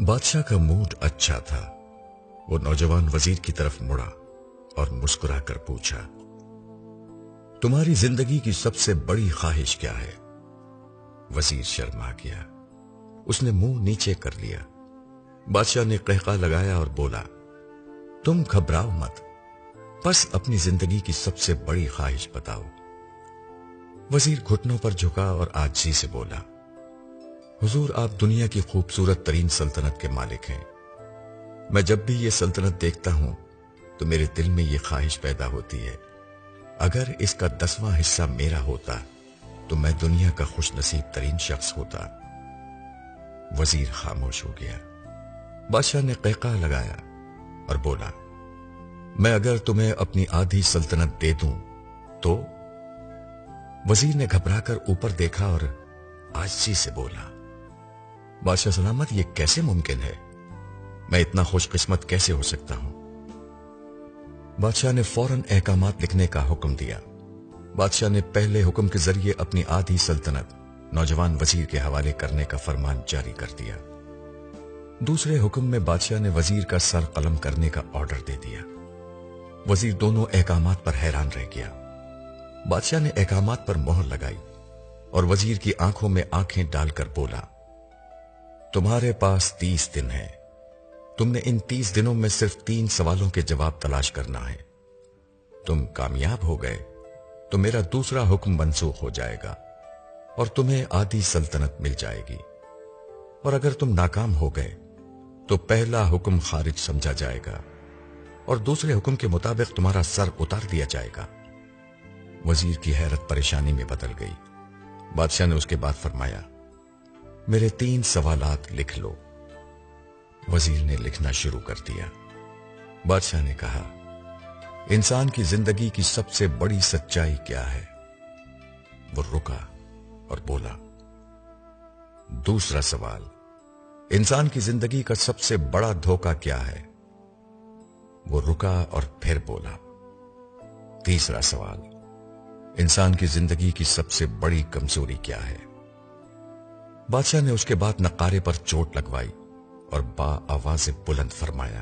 बादशाह का मूड अच्छा था। वो नौजवान वजीर की तरफ मुड़ा और मुस्कुरा कर पूछा, तुम्हारी जिंदगी की सबसे बड़ी ख्वाहिश क्या है? वजीर शर्मा गया। उसने मुंह नीचे कर लिया। बादशाह ने कहका लगाया और बोला, तुम घबराओ मत, बस अपनी जिंदगी की सबसे बड़ी ख्वाहिश बताओ। वजीर घुटनों पर झुका और आजिज़ी से बोला, हुजूर, आप दुनिया की खूबसूरत तरीन सल्तनत के मालिक हैं। मैं जब भी ये सल्तनत देखता हूं तो मेरे दिल में ये ख्वाहिश पैदा होती है, अगर इसका 10वां हिस्सा मेरा होता तो मैं दुनिया का खुशनसीब तरीन शख्स होता। वजीर खामोश हो गया। बादशाह ने कहका लगाया और बोला, मैं अगर तुम्हें अपनी आधी सल्तनत दे दूं तो? वजीर ने घबराकर ऊपर देखा और आजिज़ी से बोला, बादशाह सलामत, ये कैसे मुमकिन है? मैं इतना खुशकिस्मत कैसे हो सकता हूं? बादशाह ने फौरन अहकामात लिखने का हुक्म दिया। बादशाह ने पहले हुक्म के जरिए अपनी आधी सल्तनत नौजवान वजीर के हवाले करने का फरमान जारी कर दिया। दूसरे हुक्म में बादशाह ने वजीर का सर कलम करने का ऑर्डर दे दिया। वजीर दोनों अहकामात पर हैरान रह गया। बादशाह ने अहकामात पर मोहर लगाई और वजीर की आंखों में आंखें डालकर बोला, तुम्हारे पास 30 दिन है। तुमने इन 30 दिनों में सिर्फ 3 सवालों के जवाब तलाश करना है। तुम कामयाब हो गए तो मेरा दूसरा हुक्म मंसूख हो जाएगा और तुम्हें आधी सल्तनत मिल जाएगी, और अगर तुम नाकाम हो गए तो पहला हुक्म खारिज समझा जाएगा और दूसरे हुक्म के मुताबिक तुम्हारा सर उतार दिया जाएगा। वजीर की हैरत परेशानी में बदल गई। बादशाह ने उसके बाद फरमाया, मेरे 3 सवालात लिख लो। वजीर ने लिखना शुरू कर दिया। बादशाह ने कहा, इंसान की जिंदगी की सबसे बड़ी सच्चाई क्या है? वो रुका और बोला, दूसरा सवाल, इंसान की जिंदगी का सबसे बड़ा धोखा क्या है? वो रुका और फिर बोला, तीसरा सवाल, इंसान की जिंदगी की सबसे बड़ी कमजोरी क्या है? बादशाह ने उसके बाद नकारे पर चोट लगवाई और बा आवाज़ बुलंद फरमाया,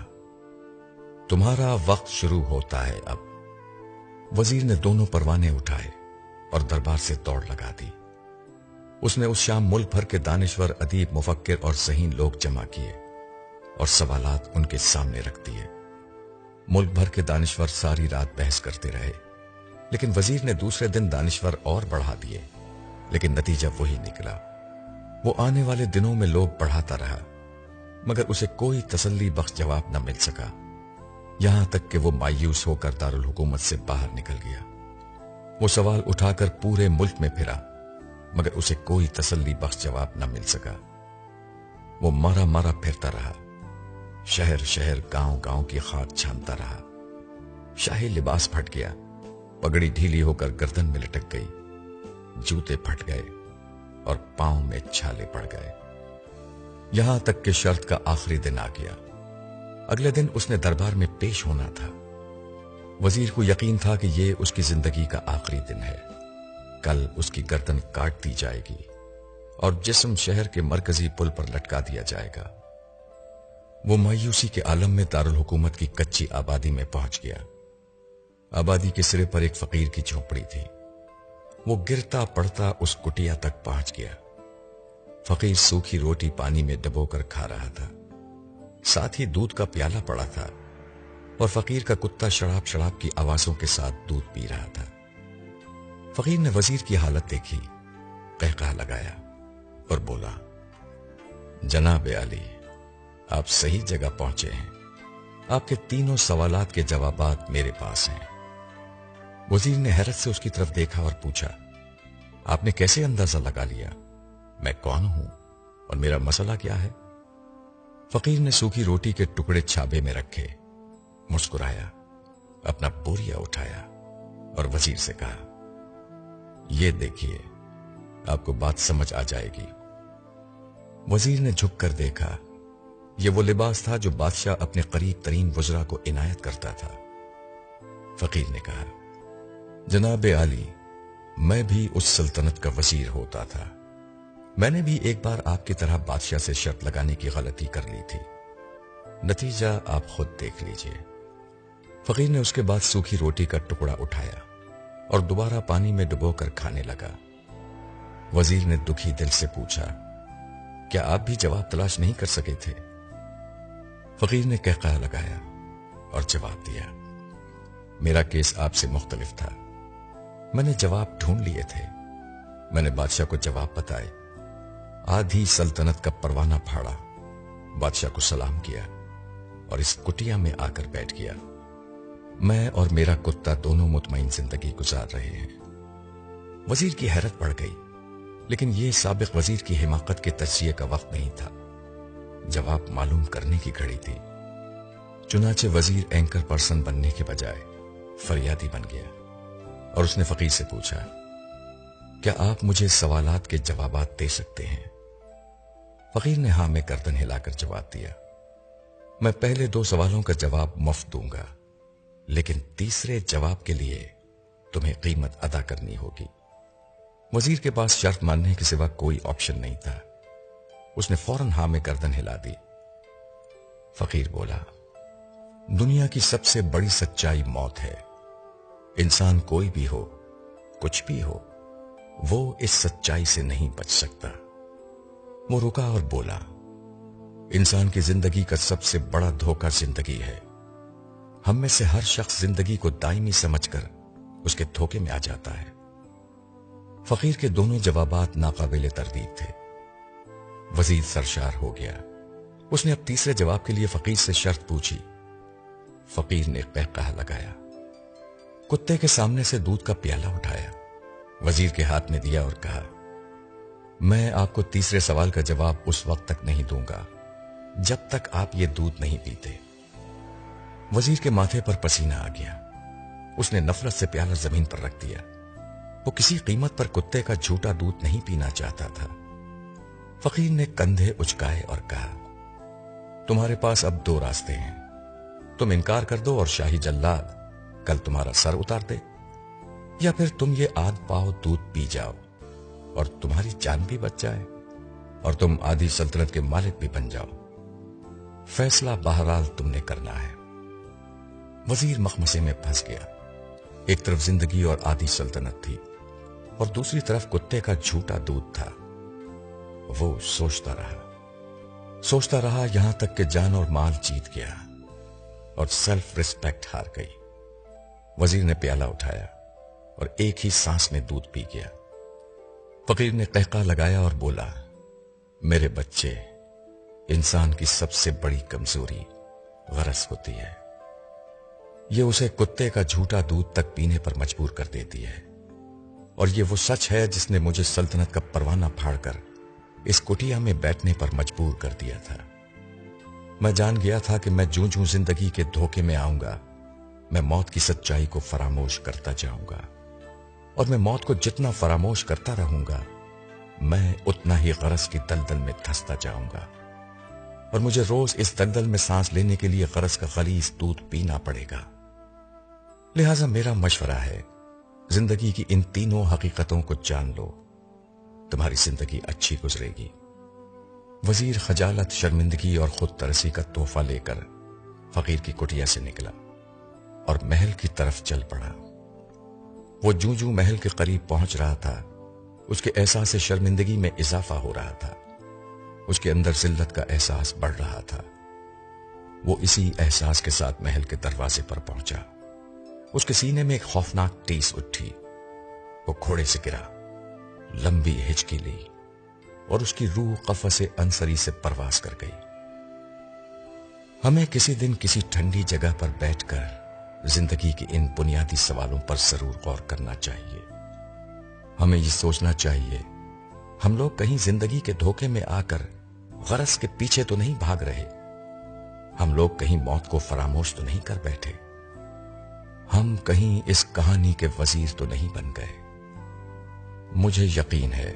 तुम्हारा वक्त शुरू होता है अब। वजीर ने दोनों परवाने उठाए और दरबार से दौड़ लगा दी। उसने उस शाम मुल्क भर के दानिश्वर, अदीब, मुफक्किर और ज़हीन लोग जमा किए और सवालात उनके सामने रख दिए। मुल्क भर के दानिश्वर सारी रात बहस करते रहे, लेकिन वजीर ने दूसरे दिन दानिश्वर और बढ़ा दिए, लेकिन नतीजा वही निकला। वो आने वाले दिनों में लोग बढ़ाता रहा, मगर उसे कोई तसल्ली बख्श जवाब न मिल सका, यहां तक कि वो मायूस होकर दारुल हुकूमत से बाहर निकल गया। वो सवाल उठाकर पूरे मुल्क में फिरा, मगर उसे कोई तसल्ली बख्श जवाब न मिल सका। वो मारा मारा फिरता रहा, शहर शहर, गांव गांव की खाक छानता रहा। शाही लिबास फट गया, पगड़ी ढीली होकर गर्दन में लटक गई, जूते फट गए और पांव में छाले पड़ गए। यहां तक कि शर्त का आखिरी दिन आ गया। अगले दिन उसने दरबार में पेश होना था। वजीर को यकीन था कि यह उसकी जिंदगी का आखिरी दिन है। कल उसकी गर्दन काट दी जाएगी और जिस्म शहर के मरकजी पुल पर लटका दिया जाएगा। वो मायूसी के आलम में दारुल हुकूमत की कच्ची आबादी में पहुंच गया। आबादी के सिरे पर एक फकीर की झोपड़ी थी। वो गिरता पड़ता उस कुटिया तक पहुंच गया। फकीर सूखी रोटी पानी में डबोकर खा रहा था, साथ ही दूध का प्याला पड़ा था, और फकीर का कुत्ता शराब शराब की आवाजों के साथ दूध पी रहा था। फकीर ने वजीर की हालत देखी, कहका लगाया और बोला, जनाब आली, आप सही जगह पहुंचे हैं। आपके तीनों सवालात के जवाबात मेरे पास हैं। वजीर ने हैरत से उसकी तरफ देखा और पूछा, आपने कैसे अंदाजा लगा लिया मैं कौन हूं और मेरा मसला क्या है? फकीर ने सूखी रोटी के टुकड़े छाबे में रखे, मुस्कुराया, अपना बोरिया उठाया और वजीर से कहा, ये देखिए, आपको बात समझ आ जाएगी। वजीर ने झुककर देखा। यह वो लिबास था जो बादशाह अपने करीब तरीन वज़रा को इनायत करता था। फकीर ने कहा, जनाब आली, मैं भी उस सल्तनत का वजीर होता था, میں نے بھی ایک بار آپ کی طرح بادشاہ سے شرط لگانے کی غلطی کر لی تھی، نتیجہ آپ خود دیکھ لیجئے۔ فقیر نے اس کے بعد سوکھی روٹی کا ٹکڑا اٹھایا اور دوبارہ پانی میں ڈبو کر کھانے لگا۔ وزیر نے دکھی دل سے پوچھا، کیا آپ بھی جواب تلاش نہیں کر سکے تھے؟ فقیر نے قہقہہ لگایا اور جواب دیا، میرا کیس آپ سے مختلف تھا، میں نے جواب ڈھونڈ لیے تھے، میں نے بادشاہ کو جواب بتائے، آدھی سلطنت کا پروانہ پھاڑا، بادشاہ کو سلام کیا اور اس کٹیا میں آ کر بیٹھ گیا۔ میں اور میرا کتا دونوں مطمئن زندگی گزار رہے ہیں۔ وزیر کی حیرت بڑھ گئی، لیکن یہ سابق وزیر کی حماقت کے تجزیے کا وقت نہیں تھا، جواب معلوم کرنے کی گھڑی تھی۔ چنانچہ وزیر اینکر پرسن بننے کے بجائے فریادی بن گیا اور اس نے فقیر سے پوچھا، کیا آپ مجھے سوالات کے جوابات دے سکتے ہیں؟ فقیر نے ہاں میں گردن ہلا کر جواب دیا، میں پہلے 2 سوالوں کا جواب مفت دوں گا، لیکن تیسرے جواب کے لیے تمہیں قیمت ادا کرنی ہوگی۔ وزیر کے پاس شرط ماننے کے سوا کوئی آپشن نہیں تھا، اس نے فوراً ہاں میں گردن ہلا دی۔ فقیر بولا، دنیا کی سب سے بڑی سچائی موت ہے، انسان کوئی بھی ہو، کچھ بھی ہو، وہ اس سچائی سے نہیں بچ سکتا۔ وہ رکا اور بولا، انسان کی زندگی کا سب سے بڑا دھوکہ زندگی ہے، ہم میں سے ہر شخص زندگی کو دائمی سمجھ کر اس کے دھوکے میں آ جاتا ہے۔ فقیر کے دونوں جوابات ناقابل تردید تھے۔ وزیر سرشار ہو گیا، اس نے اب تیسرے جواب کے لیے فقیر سے شرط پوچھی۔ فقیر نے قہقہہ لگایا، کتے کے سامنے سے دودھ کا پیالہ اٹھایا، وزیر کے ہاتھ میں دیا اور کہا، میں آپ کو تیسرے سوال کا جواب اس وقت تک نہیں دوں گا جب تک آپ یہ دودھ نہیں پیتے۔ وزیر کے ماتھے پر پسینہ آ گیا، اس نے نفرت سے پیالہ زمین پر رکھ دیا۔ وہ کسی قیمت پر کتے کا جھوٹا دودھ نہیں پینا چاہتا تھا۔ فقیر نے کندھے اچکائے اور کہا، تمہارے پاس اب 2 راستے ہیں، تم انکار کر دو اور شاہی جلاد کل تمہارا سر اتار دے، یا پھر تم یہ آدھ پاؤ دودھ پی جاؤ اور تمہاری جان بھی بچ جائے اور تم آدھی سلطنت کے مالک بھی بن جاؤ۔ فیصلہ بہرحال تم نے کرنا ہے۔ وزیر مخمسے میں پھنس گیا، ایک طرف زندگی اور آدھی سلطنت تھی اور دوسری طرف کتے کا جھوٹا دودھ تھا۔ وہ سوچتا رہا یہاں تک کہ جان اور مال جیت گیا اور سیلف ریسپیکٹ ہار گئی۔ وزیر نے پیالہ اٹھایا اور ایک ہی سانس میں دودھ پی گیا۔ فقیر نے قہقہہ لگایا اور بولا، میرے بچے، انسان کی سب سے بڑی کمزوری غرض ہوتی ہے، یہ اسے کتے کا جھوٹا دودھ تک پینے پر مجبور کر دیتی ہے، اور یہ وہ سچ ہے جس نے مجھے سلطنت کا پروانہ پھاڑ کر اس کٹیا میں بیٹھنے پر مجبور کر دیا تھا۔ میں جان گیا تھا کہ میں جوں جوں زندگی کے دھوکے میں آؤں گا، میں موت کی سچائی کو فراموش کرتا جاؤں گا، اور میں موت کو جتنا فراموش کرتا رہوں گا، میں اتنا ہی غرض کی دلدل میں دھستا جاؤں گا، اور مجھے روز اس دلدل میں سانس لینے کے لیے غرض کا غلیظ دودھ پینا پڑے گا۔ لہذا میرا مشورہ ہے، زندگی کی ان تینوں حقیقتوں کو جان لو، تمہاری زندگی اچھی گزرے گی۔ وزیر خجالت، شرمندگی اور خود ترسی کا تحفہ لے کر فقیر کی کٹیا سے نکلا اور محل کی طرف چل پڑا۔ وہ جوں جوں محل کے قریب پہنچ رہا تھا، اس کے احساس شرمندگی میں اضافہ ہو رہا تھا، اس کے اندر ذلت کا احساس بڑھ رہا تھا۔ وہ اسی احساس کے ساتھ محل کے دروازے پر پہنچا۔ اس کے سینے میں ایک خوفناک ٹیس اٹھی، وہ گھوڑے سے گرا، لمبی ہچکی لی اور اس کی روح قفس انصری سے پرواز کر گئی۔ ہمیں کسی دن کسی ٹھنڈی جگہ پر بیٹھ کر زندگی کے ان بنیادی سوالوں پر ضرور غور کرنا چاہیے۔ ہمیں یہ سوچنا چاہیے، ہم لوگ کہیں زندگی کے دھوکے میں آ کر غرض کے پیچھے تو نہیں بھاگ رہے، ہم لوگ کہیں موت کو فراموش تو نہیں کر بیٹھے، ہم کہیں اس کہانی کے وزیر تو نہیں بن گئے۔ مجھے یقین ہے،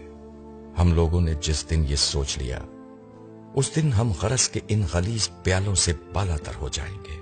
ہم لوگوں نے جس دن یہ سوچ لیا، اس دن ہم غرض کے ان غلیظ پیالوں سے بالا تر ہو جائیں گے۔